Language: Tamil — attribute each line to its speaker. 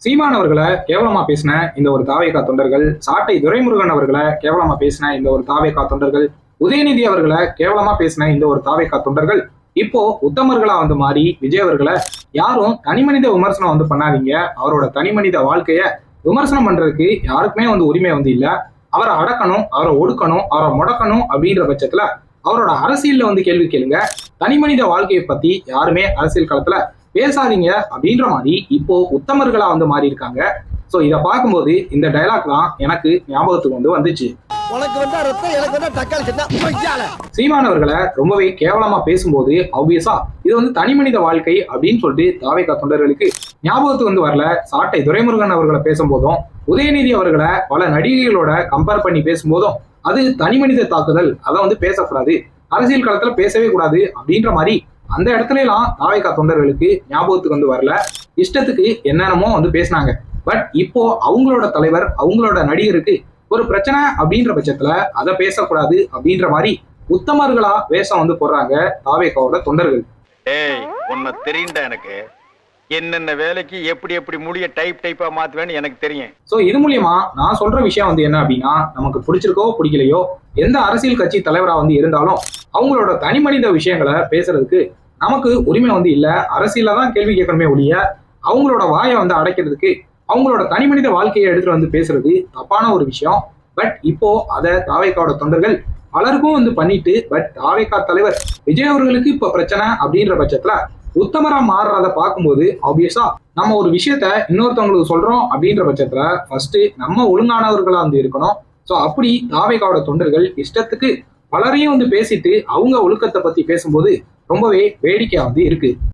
Speaker 1: சீமான் அவர்களை கேவலமா பேசின இந்த ஒரு தாவேகா தொண்டர்கள், சாட்டை துரைமுருகன் அவர்களை கேவலமா பேசின இந்த ஒரு தாவேகா தொண்டர்கள், உதயநிதி அவர்களை கேவலமா பேசின இந்த ஒரு தாவேகா தொண்டர்கள் இப்போ உத்தமர்களா வந்து மாறி விஜய் அவர்களை யாரும் தனிமனித விமர்சனம் வந்து பண்ணாதீங்க, அவரோட தனிமனித வாழ்க்கைய விமர்சனம் பண்றதுக்கு யாருக்குமே வந்து உரிமை வந்து இல்ல, அவரை அடக்கணும், அவரை ஒடுக்கணும், அவரை முடக்கணும் அப்படின்ற பட்சத்துல அவரோட அரசியல்ல வந்து கேள்வி கேளுங்க, தனிமனித வாழ்க்கையை பத்தி யாருமே அரசியல் களத்துல பேசாதீங்க அப்படின்ற மாதிரி இப்போ உத்தமர்களா வந்து மாறி இருக்காங்க. சோ இத பார்க்கும்போது இந்த டைலாக் தான் எனக்கு ஞாபகத்துக்கு வந்து வந்துச்சு. சீமான் அவர்களை ரொம்பவே கேவலமா பேசும்போது ஆப்வியஸா இது வந்து தனிமனித வாழ்க்கை அப்படின்னு சொல்லிட்டு தாவேகா தொண்டர்களுக்கு ஞாபகத்துக்கு வந்து வரல. சாட்டை துரைமுருகன் அவர்களை பேசும்போதும், உதயநிதி அவர்களை பல நடிகைகளோட கம்பேர் பண்ணி பேசும்போதும் அது தனிமனித தாக்குதல், அதை வந்து பேசக்கூடாது, அரசியல் களத்துல பேசவே கூடாது அப்படின்ற மாதிரி அந்த இடத்துல எல்லாம் தாவேகா தொண்டர்களுக்கு ஞாபகத்துக்கு வந்து வரல. இஷ்டத்துக்கு என்னென்னமோ வந்து பேசினாங்க. பட் இப்போ அவங்களோட தலைவர், அவங்களோட நடிகருக்கு ஒரு பிரச்சனை அப்படின்ற பட்சத்துல அதை பேசக்கூடாது அப்படின்ற மாதிரி உத்தமர்களா வேஷம் வந்து போடுறாங்க தாவேகாவோட தொண்டர்கள்.
Speaker 2: எனக்கு என்னென்ன வேலைக்கு எப்படி எப்படி முடிய டைப்பா மாத்துவேன்னு எனக்கு தெரியும்.
Speaker 1: சோ இது மூலியமா நான் சொல்ற விஷயம் வந்து என்ன அப்படின்னா, நமக்கு பிடிச்சிருக்கோ பிடிக்கலையோ எந்த அரசியல் கட்சி தலைவரா வந்து இருந்தாலும் அவங்களோட தனிமனித விஷயங்களை பேசுறதுக்கு நமக்கு உரிமை வந்து இல்ல. அரசியல தான் கேள்வி கேட்கணுமே ஒழிய அவங்களோட வாயை வந்து அடைக்கிறதுக்கு அவங்களோட தனிமனித வாழ்க்கையை எடுத்துட்டு வந்து பேசுறது தப்பான ஒரு விஷயம். பட் இப்போ அதை தாவேகாவோட தொண்டர்கள் பலருக்கும் வந்து பண்ணிட்டு, பட் தாவேகா தலைவர் விஜய் அவர்களுக்கு இப்ப பிரச்சனை அப்படின்ற பட்சத்துல உத்தமரா மாறுறத பார்க்கும்போது ஆப்வியஸா நம்ம ஒரு விஷயத்த இன்னொருத்தவங்களுக்கு சொல்றோம் அப்படின்ற பட்சத்துல ஃபர்ஸ்ட் நம்ம ஒழுங்கானவர்களா வந்து இருக்கணும். ஸோ அப்படி தாவேகாவோட தொண்டர்கள் இஷ்டத்துக்கு பலரையும் வந்து பேசிட்டு அவங்க ஒழுக்கத்தை பத்தி பேசும்போது ரொம்பவே வேடிக்கையா வந்து இருக்கு.